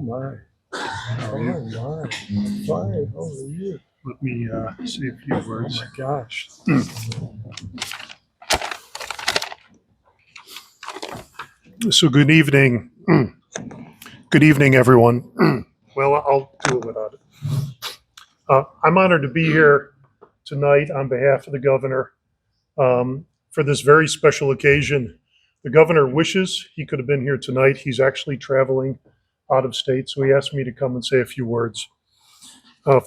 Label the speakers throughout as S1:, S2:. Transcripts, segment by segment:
S1: my. Oh my. Fine. How are you?
S2: Let me say a few words.
S1: Oh my gosh.
S2: So good evening. Good evening, everyone. Well, I'll do it without it. I'm honored to be here tonight on behalf of the governor for this very special occasion. The governor wishes he could have been here tonight. He's actually traveling out of state, so he asked me to come and say a few words.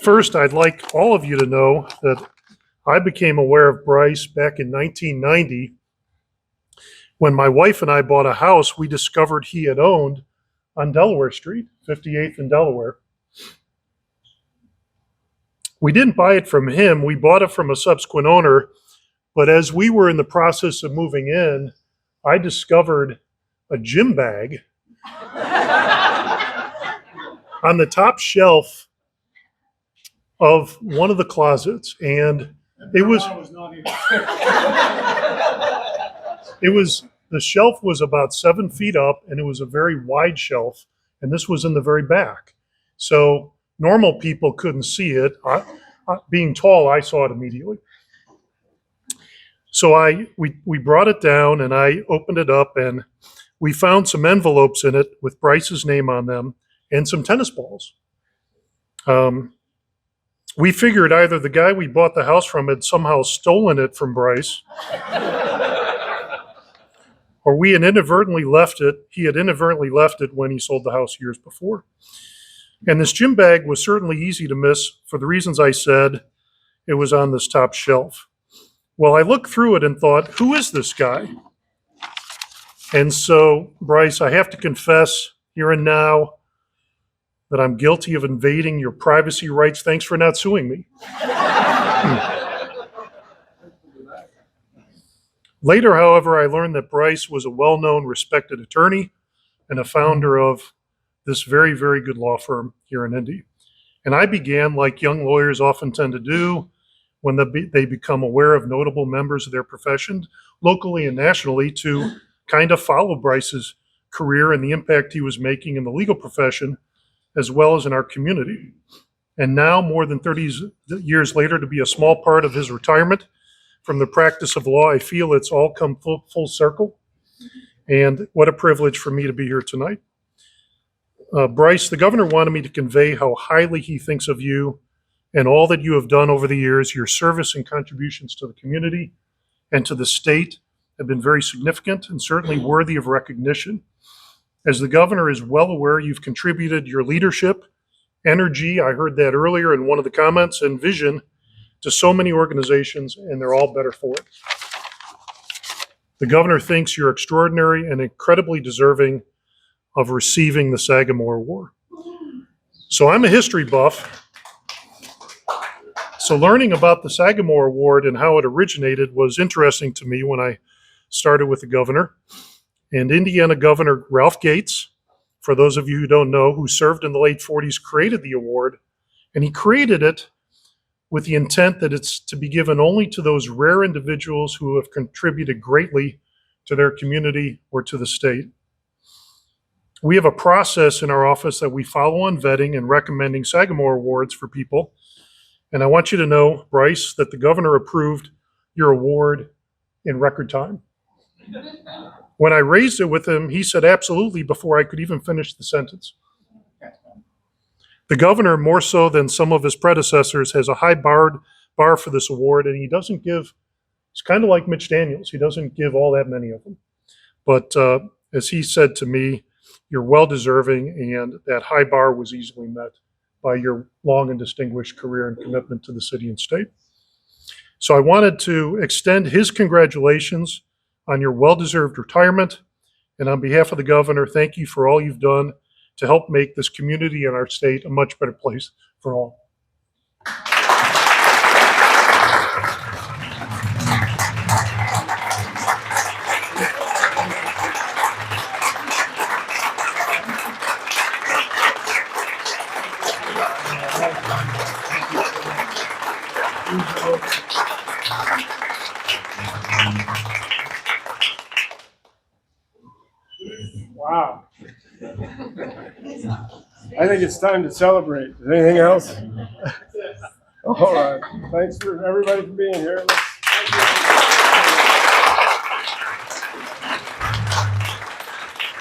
S2: First, I'd like all of you to know that I became aware of Bryce back in 1990 when my wife and I bought a house we discovered he had owned on Delaware Street, 58th and Delaware. We didn't buy it from him. We bought it from a subsequent owner. But as we were in the process of moving in, I discovered a gym bag on the top shelf of one of the closets. And it was the shelf was about 7 feet up, and it was a very wide shelf, and this was in the very back. So normal people couldn't see it. Being tall, I saw it immediately. So we brought it down, and I opened it up, and we found some envelopes in it with Bryce's name on them and some tennis balls. We figured either the guy we bought the house from had somehow stolen it from Bryce, or he had inadvertently left it when he sold the house years before. And this gym bag was certainly easy to miss for the reasons I said. It was on this top shelf. Well, I looked through it and thought, who is this guy? And so, Bryce, I have to confess here and now that I'm guilty of invading your privacy rights. Thanks for not suing me. Later, however, I learned that Bryce was a well-known, respected attorney and a founder of this very, very good law firm here in Indy. And I began, like young lawyers often tend to do, when they become aware of notable members of their profession, locally and nationally, to kind of follow Bryce's career and the impact he was making in the legal profession, as well as in our community. And now, more than 30 years later, to be a small part of his retirement from the practice of law, I feel it's all come full circle. And what a privilege for me to be here tonight. Bryce, the governor wanted me to convey how highly he thinks of you and all that you have done over the years. Your service and contributions to the community and to the state have been very significant and certainly worthy of recognition. As the governor is well aware, you've contributed your leadership, energy, I heard that earlier in one of the comments, and vision to so many organizations, and they're all better for it. The governor thinks you're extraordinary and incredibly deserving of receiving the Sagamore Award. So I'm a history buff. So learning about the Sagamore Award and how it originated was interesting to me when I started with the governor. And Indiana Governor Ralph Gates, for those of you who don't know, who served in the late 40s, created the award. And he created it with the intent that it's to be given only to those rare individuals who have contributed greatly to their community or to the state. We have a process in our office that we follow on vetting and recommending Sagamore Awards for people. And I want you to know, Bryce, that the governor approved your award in record time. When I raised it with him, he said absolutely before I could even finish the sentence. The governor, more so than some of his predecessors, has a high bar for this award, and he doesn't give, it's kind of like Mitch Daniels, he doesn't give all that many of them. But as he said to me, you're well deserving, and that high bar was easily met by your long and distinguished career and commitment to the city and state. So I wanted to extend his congratulations on your well-deserved retirement. And on behalf of the governor, thank you for all you've done to help make this community and our state a much better place for all.
S1: Wow.
S3: I think it's time to celebrate. Is there anything else? All right. Thanks for everybody for being here. Let's